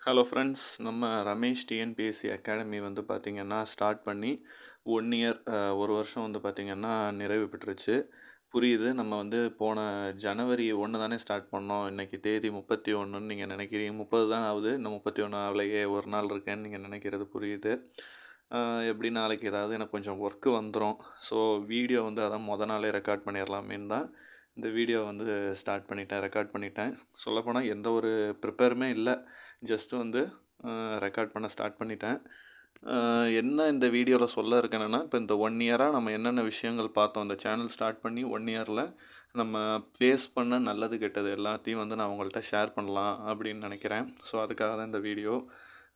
Hello friends, நம்ம Ramesh TNPSC academy வந்து பார்த்திங்கன்னா ஸ்டார்ட் பண்ணி 1 இயர் 1 வருஷம் வந்து பார்த்திங்கன்னா நிறைவு பெற்றுருச்சு. புரியுது. நம்ம வந்து போன ஜனவரி 1 தானே ஸ்டார்ட் பண்ணோம். இன்றைக்கி தேதி 31ன்னு நீங்கள் நினைக்கிறீங்க. 30 தான் ஆகுது. இன்னும் 31 ஆகலையே, ஒரு நாள் இருக்கேன்னு நீங்கள் நினைக்கிறது புரியுது. எப்படி நாளைக்கு ஏதாவது எனக்கு கொஞ்சம் ஒர்க்கு வந்துடும். ஸோ வீடியோ வந்து அதான் நாளே ரெக்கார்ட் பண்ணிடலாமேன்னு தான் இந்த வீடியோ வந்து ரெக்கார்ட் பண்ணிட்டேன். சொல்லப்போனால் எந்த ஒரு ப்ரிப்பேருமே இல்லை. ஜஸ்ட்டு வந்து ரெக்கார்ட் பண்ண ஸ்டார்ட் பண்ணிட்டேன். என்ன இந்த வீடியோவில் சொல்ல இருக்கேன்னா, இப்போ இந்த 1 இயராக நம்ம என்னென்ன விஷயங்கள் பார்த்தோம், இந்த சேனல் ஸ்டார்ட் பண்ணி 1 இயரில் நம்ம ஃபேஸ் பண்ண நல்லது கெட்டது எல்லாத்தையும் வந்து நான் உங்கள்கிட்ட ஷேர் பண்ணலாம் அப்படின்னு நினைக்கிறேன். ஸோ அதுக்காக தான் இந்த வீடியோ.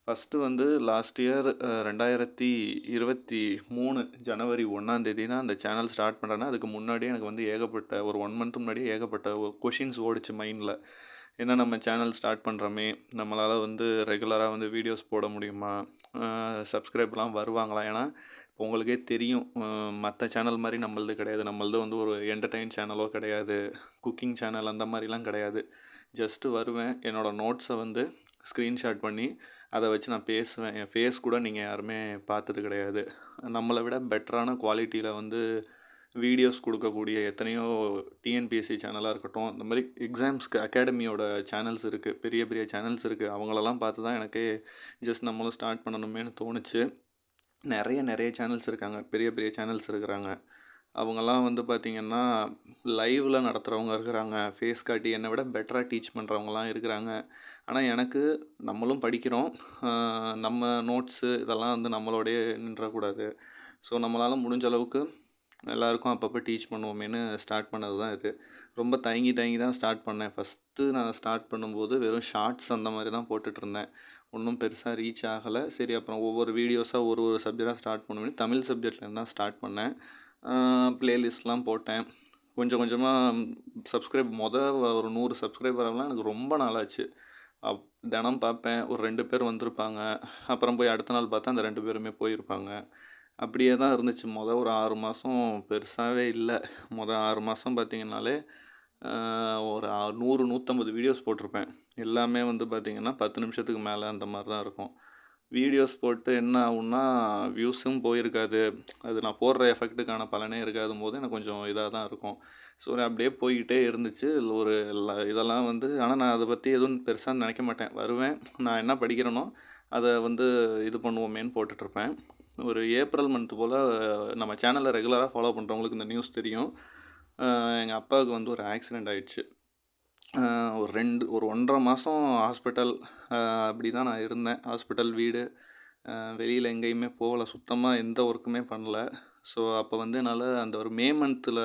ஃபஸ்ட்டு வந்து லாஸ்ட் இயர் 2023 ஜனவரி 1ஆந்தேதி தான் அந்த சேனல் ஸ்டார்ட் பண்ணுறேன்னா, அதுக்கு முன்னாடியே எனக்கு வந்து ஏகப்பட்ட ஒரு 1 மந்த் முன்னாடியே ஏகப்பட்ட கொஷின்ஸ் ஓடிச்சு மைண்டில். ஏன்னா நம்ம சேனல் ஸ்டார்ட் பண்ணுறோமே, நம்மளால் வந்து ரெகுலராக வந்து வீடியோஸ் போட முடியுமா, சப்ஸ்கிரைப்லாம் வருவாங்களா? ஏன்னா இப்போ உங்களுக்கே தெரியும், மற்ற சேனல் மாதிரி நம்மளது கிடையாது. நம்மளது வந்து ஒரு என்டர்டெயின் சேனலோ கிடையாது, குக்கிங் சேனல் அந்த மாதிரிலாம் கிடையாது. ஜஸ்ட்டு வருவேன், என்னோடய நோட்ஸை வந்து ஸ்க்ரீன்ஷாட் பண்ணி அதை வச்சு நான் பேசுவேன். என் ஃபேஸ் கூட நீங்கள் யாருமே பார்த்தது கிடையாது. நம்மளை விட பெட்டரான குவாலிட்டியில் வந்து வீடியோஸ் கொடுக்கக்கூடிய எத்தனையோ டிஎன்பிஎஸ்சி சேனலாக இருக்கட்டும், இந்த மாதிரி எக்ஸாம்ஸ்க்கு அகாடமியோட சேனல்ஸ் இருக்குது, பெரிய பெரிய சேனல்ஸ் இருக்குது. அவங்களெல்லாம் பார்த்து தான் எனக்கு ஜஸ்ட் நம்மளும் ஸ்டார்ட் பண்ணணுமேனு தோணுச்சு. நிறைய சேனல்ஸ் இருக்காங்க, பெரிய பெரிய சேனல்ஸ் இருக்கிறாங்க. அவங்கெல்லாம் வந்து பார்த்திங்கன்னா லைவில் நடத்துகிறவங்க இருக்கிறாங்க, ஃபேஸ் காட்டி என்னை விட பெட்டராக டீச் பண்ணுறவங்களாம் இருக்கிறாங்க. ஆனால் எனக்கு நம்மளும் படிக்கிறோம், நம்ம நோட்ஸு இதெல்லாம் வந்து நம்மளோடையே நின்றக்கூடாது. ஸோ நம்மளால் முடிஞ்ச அளவுக்கு எல்லாருக்கும் அப்பப்போ டீச் பண்ணுவோமேனு ஸ்டார்ட் பண்ணது தான் இது. ரொம்ப தயங்கி தான் ஸ்டார்ட் பண்ணேன். ஃபஸ்ட்டு நான் ஸ்டார்ட் பண்ணும்போது வெறும் ஷார்ட்ஸ் அந்த மாதிரி தான் போட்டுட்ருந்தேன். ஒன்றும் பெருசாக ரீச் ஆகலை. சரி, அப்புறம் ஒவ்வொரு வீடியோஸாக ஒரு சப்ஜெக்டாக ஸ்டார்ட் பண்ணுவேன். தமிழ் சப்ஜெக்ட்லேருந்து தான் ஸ்டார்ட் பண்ணேன். ப்ளேலிஸ்ட்லாம் போட்டேன். கொஞ்சம் கொஞ்சமாக ஒரு 100 சப்ஸ்கிரைபர்லாம் எனக்கு ரொம்ப நாளாச்சு. தினம் பார்ப்பேன், ஒரு 2 பேர் வந்திருப்பாங்க. அப்புறம் போய் அடுத்த நாள் பார்த்தா அந்த 2 பேருமே போயிருப்பாங்க. அப்படியே தான் இருந்துச்சு. ஒரு 6 மாதம் பெருசாகவே இல்லை. 6 மாதம் பார்த்திங்கனாலே ஒரு 100 150 வீடியோஸ் போட்டிருப்பேன். எல்லாமே வந்து பார்த்திங்கன்னா 10 நிமிஷத்துக்கு மேலே அந்த மாதிரி தான் இருக்கும். வீடியோஸ் போட்டு என்ன ஆகும்னா, வியூஸும் போயிருக்காது. அது நான் போடுற எஃபெக்ட்டுக்கான பலனே இருக்காதும் போது எனக்கு கொஞ்சம் இதாக தான் இருக்கும். ஸோ அப்படியே போய்கிட்டே இருந்துச்சு. ஒரு இதெல்லாம் வந்து, ஆனால் நான் அதை பற்றி எதுவும் பெருசாக நினைக்க மாட்டேன். வருவேன், நான் என்ன படிக்கிறேனோ அதை வந்து இது பண்ணுவோமேன்னு போட்டுட்ருப்பேன். ஒரு ஏப்ரல் மந்த் போல் நம்ம சேனலை ரெகுலராக ஃபாலோ பண்ணுறவங்களுக்கு இந்த நியூஸ் தெரியும். எங்கள் அப்பாவுக்கு வந்து ஒரு ஆக்சிடெண்ட் ஆகிடுச்சு. ஒரு 1.5 மாதம் ஹாஸ்பிட்டல், அப்படி தான் நான் இருந்தேன். ஹாஸ்பிட்டல், வீடு, வெளியில் எங்கேயுமே போகலை, சுத்தமாக எந்த ஒர்க்குமே பண்ணல. ஸோ அப்போ வந்து என்னால் அந்த ஒரு மே மந்தில்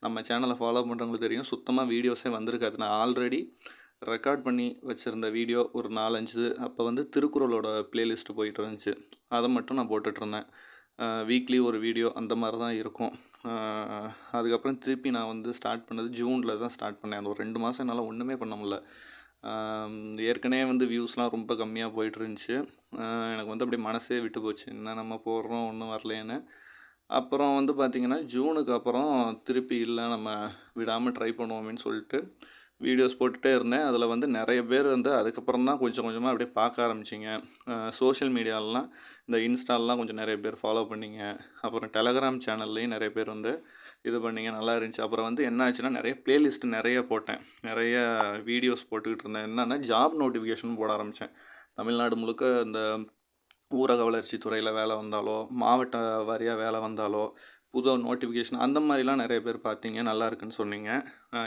நம்ம சேனலை ஃபாலோ பண்ணுறவங்களுக்கு தெரியும், சுத்தமாக வீடியோஸே வந்திருக்காது. நான் ஆல்ரெடி ரெக்கார்ட் பண்ணி வச்சுருந்த வீடியோ ஒரு 4-5 அப்போ வந்து திருக்குறளோட ப்ளேலிஸ்ட்டு போயிட்டு இருந்துச்சு. அதை மட்டும் நான் போட்டுட்ருந்தேன். வீக்லி ஒரு வீடியோ அந்த மாதிரி தான் இருக்கும். அதுக்கப்புறம் திருப்பி நான் வந்து ஸ்டார்ட் பண்ணது ஜூனில் தான் ஸ்டார்ட் பண்ணேன். அந்த ஒரு 2 மாதம் என்னால் ஒன்றுமே பண்ண முடியல. ஏற்கனவே வந்து வியூஸ்லாம் ரொம்ப கம்மியாக போயிட்டு இருந்துச்சு. எனக்கு வந்து அப்படியே மனசே விட்டு போச்சு, என்ன நம்ம போடுறோம் ஒன்றும் வரலேன்னு. அப்புறம் வந்து பார்த்திங்கன்னா ஜூனுக்கு அப்புறம் திருப்பி இல்லை, நம்ம விடாமல் ட்ரை பண்ணுவோமேன்னு சொல்லிட்டு வீடியோஸ் போட்டுகிட்டே இருந்தேன். அதில் வந்து நிறைய பேர் வந்து அதுக்கப்புறம் தான் கொஞ்சம் கொஞ்சமாக அப்படியே பார்க்க ஆரம்பிச்சிங்க. சோஷியல் மீடியாலலாம், இந்த இன்ஸ்டாலலாம் கொஞ்சம் நிறைய பேர் ஃபாலோ பண்ணிங்க. அப்புறம் டெலகிராம் சேனல்லையும் நிறைய பேர் வந்து இது பண்ணிங்க, நல்லா இருந்துச்சு. அப்புறம் வந்து என்ன ஆச்சுன்னா, நிறைய ப்ளேலிஸ்ட்டு நிறைய போட்டேன், நிறைய வீடியோஸ் போட்டுக்கிட்டு இருந்தேன். என்னென்னா ஜாப் நோட்டிஃபிகேஷன் போட ஆரம்பித்தேன். தமிழ்நாடு முழுக்க இந்த ஊரக வளர்ச்சி துறையில் வேலை வந்தாலோ, மாவட்ட வாரியாக வேலை வந்தாலோ, புது நோட்டிஃபிகேஷன் அந்த மாதிரிலாம் நிறைய பேர் பார்த்தீங்க, நல்லா இருக்குன்னு சொன்னீங்க,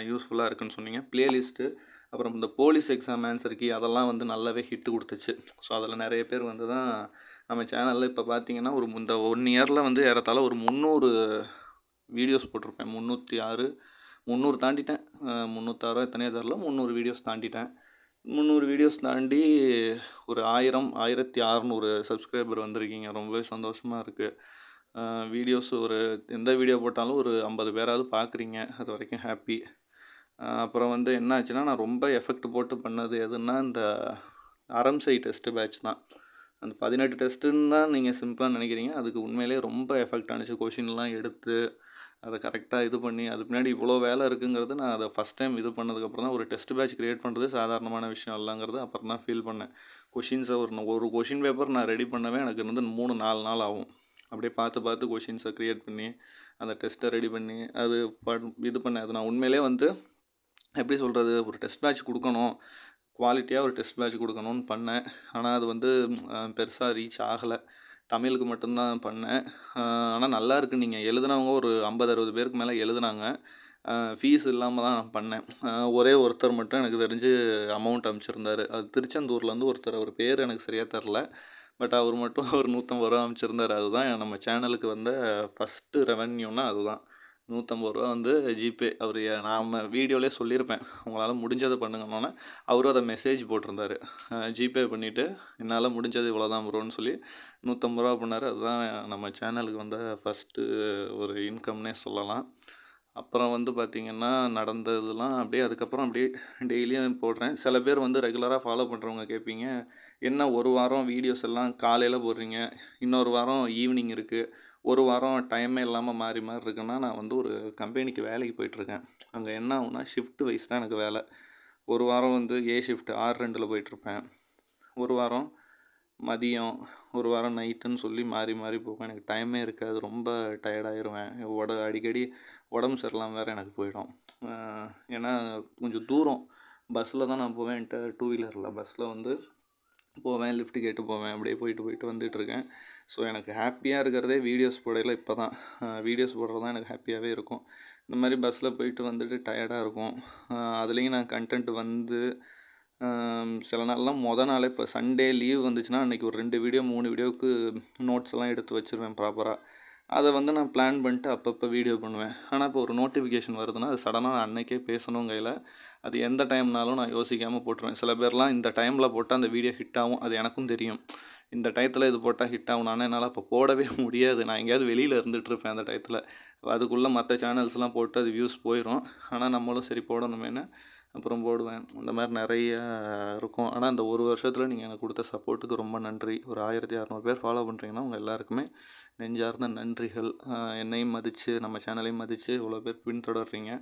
யூஸ்ஃபுல்லாக இருக்குன்னு சொன்னீங்க. ப்ளேலிஸ்ட்டு, அப்புறம் இந்த போலீஸ் எக்ஸாம் ஆன்சர் கீ அதெல்லாம் வந்து நல்லாவே ஹிட்டு கொடுத்துச்சு. ஸோ அதில் நிறைய பேர் வந்து தான் நம்ம சேனலில் இப்போ பார்த்தீங்கன்னா இந்த 1 இயரில் வந்து ஏறத்தாழ ஒரு 300 வீடியோஸ் போட்டிருப்பேன். 306 300 தாண்டிட்டேன். 306 எத்தனையோ தெரில, 300 வீடியோஸ் தாண்டிட்டேன். 300 வீடியோஸ் தாண்டி ஒரு 1000 1600 சப்ஸ்கிரைபர் வந்திருக்கீங்க. ரொம்பவே சந்தோஷமாக இருக்குது. வீடியோஸ் எந்த வீடியோ போட்டாலும் ஒரு 50 பேராவது பார்க்குறீங்க, அது வரைக்கும் ஹாப்பி. அப்புறம் வந்து என்ன ஆச்சுன்னா, நான் ரொம்ப எஃபெக்ட் போட்டு பண்ணது எதுன்னா, இந்த அரம்சை டெஸ்ட்டு பேட்ச் தான். அந்த 18 டெஸ்ட்டுன்னு தான் நீங்கள் சிம்பிளாக நினைக்கிறீங்க, அதுக்கு உண்மையிலே ரொம்ப எஃபெக்ட் ஆணுச்சு. கொஷின்லாம் எடுத்து அதை கரெக்டாக இது பண்ணி அது பின்னாடி இவ்வளோ வேலை இருக்குங்கிறது நான் அதை ஃபஸ்ட் டைம் இது பண்ணதுக்கப்புறம் தான் ஒரு டெஸ்ட் பேட்ச் க்ரியேட் பண்ணுறது சாதாரணமான விஷயம் இல்லைங்கிறது அப்புறம் தான் ஃபீல் பண்ணேன். கொஷின்ஸை ஒரு கொஷின் பேப்பர் நான் ரெடி பண்ணவே எனக்கு வந்து 3-4 நாள் ஆகும். அப்படியே பார்த்து பார்த்து கொஷின்ஸை க்ரியேட் பண்ணி அந்த டெஸ்ட்டை ரெடி பண்ணி அது இது பண்ணேன். அது நான் உண்மையிலே வந்து எப்படி சொல்கிறது, ஒரு டெஸ்ட் பேட்ச் கொடுக்கணும், குவாலிட்டியாக ஒரு டெஸ்ட் பேட்ச் கொடுக்கணும்னு பண்ணேன். ஆனால் அது வந்து பெருசாக ரீச் ஆகலை. தமிழுக்கு மட்டும்தான் பண்ணேன். ஆனால் நல்லா இருக்குது. நீங்கள் எழுதுனவங்க ஒரு 50-60 பேருக்கு மேலே எழுதுனாங்க. ஃபீஸ் இல்லாமல் தான் நான் பண்ணேன். ஒரே ஒருத்தர் மட்டும் எனக்கு தெரிஞ்சு அமௌண்ட் அனுப்பிச்சிருந்தார். அது திருச்செந்தூர்லேருந்து ஒருத்தர், அவர் பேர் எனக்கு சரியாக தெரில. பட் அவர் மட்டும் ஒரு 150 ரூபா அனுப்பிச்சிருந்தார். அதுதான் நம்ம சேனலுக்கு வந்த ஃபஸ்ட்டு ரெவன்யூன்னா அதுதான். 150 ரூபா வந்து ஜிபே. அவர் நாம் வீடியோவிலே சொல்லியிருப்பேன், உங்களால் முடிஞ்சதை பண்ணுங்கன்னொன்னே அவரும் அதை மெசேஜ் போட்டிருந்தார். ஜிபே பண்ணிவிட்டு என்னால் முடிஞ்சது இவ்வளோ தான் ப்ரோன்னு சொல்லி 150 ரூபா பண்ணார். அதுதான் நம்ம சேனலுக்கு வந்த ஃபஸ்ட்டு ஒரு இன்கம்னே சொல்லலாம். அப்புறம் வந்து பார்த்திங்கன்னா நடந்ததுலாம் அப்படியே அதுக்கப்புறம் அப்படியே டெய்லியும் போடுறேன். சில பேர் வந்து ரெகுலராக ஃபாலோ பண்ணுறவங்க கேட்பீங்க, என்ன ஒரு வாரம் வீடியோஸ் எல்லாம் காலையில் போடுறீங்க, இன்னொரு வாரம் ஈவினிங் இருக்குது, ஒரு வாரம் டைமே இல்லாமல் மாறி மாறி இருக்குன்னா, நான் வந்து ஒரு கம்பெனிக்கு வேலைக்கு போயிட்டுருக்கேன். அங்கே என்ன ஆகுனா ஷிஃப்ட் வைஸ் தான் எனக்கு வேலை. ஒரு வாரம் வந்து ஏ ஷிஃப்ட் 6-2 போயிட்டுருப்பேன். ஒரு வாரம் மதியம், ஒரு வாரம் நைட்டுன்னு சொல்லி மாறி மாறி போவேன். எனக்கு டைமே இருக்காது. ரொம்ப டயர்டாயிருவேன். அடிக்கடி உடம்பு சரியில்லாமல் வேறு எனக்கு போயிடும். ஏன்னா கொஞ்சம் தூரம் பஸ்ஸில் தான் நான் போவேன். என்கிட்ட 2 வீலரில் பஸ்ஸில் வந்து போவேன், லிஃப்ட் கேட்டு போவேன். அப்படியே போயிட்டு வந்துட்டுருக்கேன். ஸோ எனக்கு ஹாப்பியாக இருக்கிறதே வீடியோஸ் போடையில் இப்போ தான். வீடியோஸ் போடுறது தான் எனக்கு ஹாப்பியாகவே இருக்கும். இந்த மாதிரி பஸ்ஸில் போயிட்டு வந்துட்டு டயர்டாக இருக்கும். அதுலேயும் நான் கண்டென்ட் வந்து சில நாள்லாம் நாளே இப்போ சண்டே லீவ் வந்துச்சுன்னா அன்றைக்கி ஒரு 2 வீடியோ 3 வீடியோவுக்கு நோட்ஸ்லாம் எடுத்து வச்சுருவேன் ப்ராப்பராக. அதை வந்து நான் பிளான் பண்ணிட்டு அப்பப்போ வீடியோ பண்ணுவேன். ஆனால் இப்போ ஒரு நோட்டிஃபிகேஷன் வருதுன்னா அது சடனாக நான் அன்றைக்கே பேசணும் கையில். அது எந்த டைம்னாலும் நான் யோசிக்காமல் போட்டுருவேன். சில பேர்லாம் இந்த டைமில் போட்டால் அந்த வீடியோ ஹிட் ஆகும், அது எனக்கும் தெரியும். இந்த டயத்தில் இது போட்டால் ஹிட் ஆகும், ஆனால் என்னால் அப்போ போடவே முடியாது. நான் எங்கேயாவது வெளியில் இருந்துகிட்ருப்பேன் அந்த டயத்தில். அதுக்குள்ளே மற்ற சேனல்ஸ்லாம் போட்டு அது வியூஸ் போயிடும். ஆனால் நம்மளும் சரி போடணுமேனு அப்புறம் போடுவேன். இந்த மாதிரி நிறைய இருக்கும். ஆனால் அந்த ஒரு வருஷத்தில் நீங்கள் எனக்கு கொடுத்த சப்போர்ட்டுக்கு ரொம்ப நன்றி. ஒரு 1600 பேர் ஃபாலோ பண்ணுறீங்கன்னா உங்கள் எல்லாருக்குமே நெஞ்சார்ந்த நன்றிகள். என்னையும் மதித்து நம்ம சேனலையும் மதித்து இவ்வளோ பேர் பின்தொடர்றீங்க.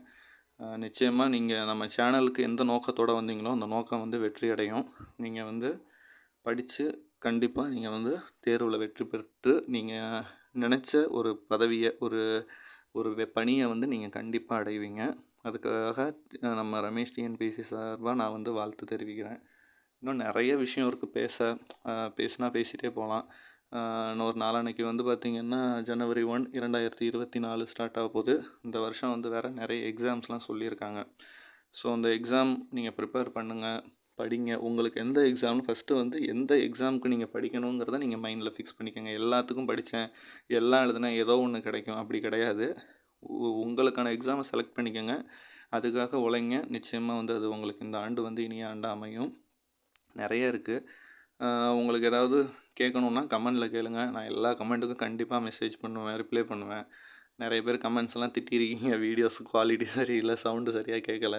நிச்சயமாக நீங்கள் நம்ம சேனலுக்கு எந்த நோக்கத்தோடு வந்தீங்களோ அந்த நோக்கம் வந்து வெற்றி அடையும். நீங்கள் வந்து படித்து கண்டிப்பாக நீங்கள் வந்து தேர்வில் வெற்றி பெற்று நீங்கள் நினச்ச ஒரு பதவியை ஒரு பணியை வந்து நீங்கள் கண்டிப்பாக அடைவீங்க. அதுக்காக நம்ம ரமேஷ் டிஎன்பிஎஸ்சி சார்பாக நான் வந்து வாழ்த்து தெரிவிக்கிறேன். இன்னும் நிறைய விஷயம் இருக்குது பேசினா பேசிகிட்டே போகலாம். இன்னொரு நாளான்னைக்கு வந்து பார்த்திங்கன்னா January 1, 2024 ஸ்டார்ட் ஆக போகுது. இந்த வருஷம் வந்து வேறு நிறைய எக்ஸாம்ஸ்லாம் சொல்லியிருக்காங்க. ஸோ அந்த எக்ஸாம் நீங்கள் ப்ரிப்பேர் பண்ணுங்கள், படிங்க. உங்களுக்கு எந்த எக்ஸாம்னு ஃபஸ்ட்டு வந்து எந்த எக்ஸாமுக்கு நீங்கள் படிக்கணுங்கிறத நீங்கள் மைண்டில் ஃபிக்ஸ் பண்ணிக்கோங்க. எல்லாத்துக்கும் படித்தேன், எல்லாம் எழுதுனா ஏதோ ஒன்று கிடைக்கும், அப்படி கிடையாது. உங்களுக்கான எக்ஸாமை செலக்ட் பண்ணிக்கோங்க, அதுக்காக உழைங்க. நிச்சயமாக வந்து அது உங்களுக்கு இந்த ஆண்டு வந்து இனிய ஆண்டாக அமையும். நிறைய இருக்குது. உங்களுக்கு ஏதாவது கேட்கணுன்னா கமெண்டில் கேளுங்க. நான் எல்லா கமெண்ட்டுக்கும் கண்டிப்பாக மெசேஜ் பண்ணுவேன், ரிப்ளை பண்ணுவேன். நிறைய பேர் கமெண்ட்ஸ்லாம் திட்டிருக்கீங்க, வீடியோஸ் குவாலிட்டி சரியில்லை, சவுண்டு சரியாக கேட்கல,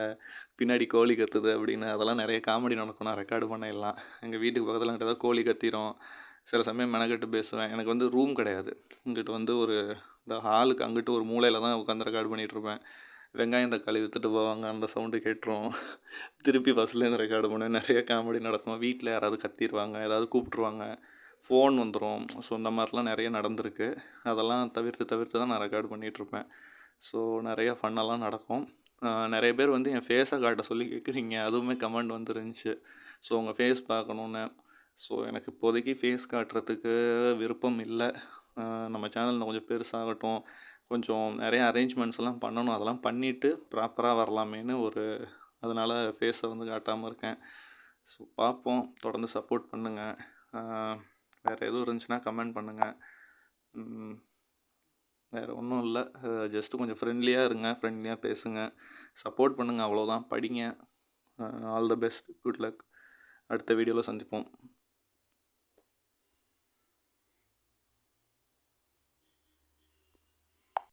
பின்னாடி கோழி கத்துது அப்படின்னு. அதெல்லாம் நிறைய காமெடி நடக்கும், நான் ரெக்கார்டு பண்ணிடலாம். எங்கள் வீட்டுக்கு பக்கத்தில் ஏதாவது கோழி கத்திரும். சில சமயம் மெனக்கட்டு பேசுவேன். எனக்கு வந்து ரூம் கிடையாது. இங்கிட்டு வந்து இந்த ஹாலுக்கு அங்கிட்டு ஒரு மூலையில் தான் உட்காந்து ரெக்கார்டு பண்ணிகிட்ருப்பேன். வெங்காயம் தக்காளி விற்றுட்டு போவாங்க, அந்த சவுண்டு கேட்டுரும். திருப்பி பஸ்லேருந்து ரெக்கார்டு பண்ணுவேன். நிறைய காமெடி நடக்கும். வீட்டில் யாராவது கத்திடுவாங்க, ஏதாவது கூப்பிட்ருவாங்க, ஃபோன் வந்துடும். ஸோ இந்த மாதிரிலாம் நிறைய நடந்திருக்கு. அதெல்லாம் தவிர்த்து தான் நான் ரெக்கார்டு பண்ணிகிட்ருப்பேன். ஸோ நிறையா ஃபன்னெல்லாம் நடக்கும். நிறைய பேர் வந்து என் ஃபேஸை காட்ட சொல்லி கேட்குறீங்க, அதுவுமே கமெண்ட் வந்துருந்துச்சு. ஸோ உங்கள் ஃபேஸ் பார்க்கணுன்னு. ஸோ எனக்கு இப்போதைக்கு ஃபேஸ் காட்டுறதுக்கு விருப்பம் இல்லை. நம்ம சேனலில் கொஞ்சம் பெருசாகட்டும், கொஞ்சம் நிறைய அரேஞ்ச்மெண்ட்ஸ்லாம் பண்ணணும். அதெல்லாம் பண்ணிவிட்டு ப்ராப்பராக வரலாமேன்னு அதனால் ஃபேஸை வந்து காட்டாமல் இருக்கேன். ஸோ பார்ப்போம். தொடர்ந்து சப்போர்ட் பண்ணுங்கள். வேறு எதுவும் இருந்துச்சுன்னா கமெண்ட் பண்ணுங்கள். வேறு ஒன்றும் இல்லை. ஜஸ்ட்டு கொஞ்சம் ஃப்ரெண்ட்லியாக இருங்க, ஃப்ரெண்ட்லியாக பேசுங்க, சப்போர்ட் பண்ணுங்கள், அவ்வளோதான். படிங்க. All the best, good luck. அடுத்த வீடியோவில் சந்திப்போம்.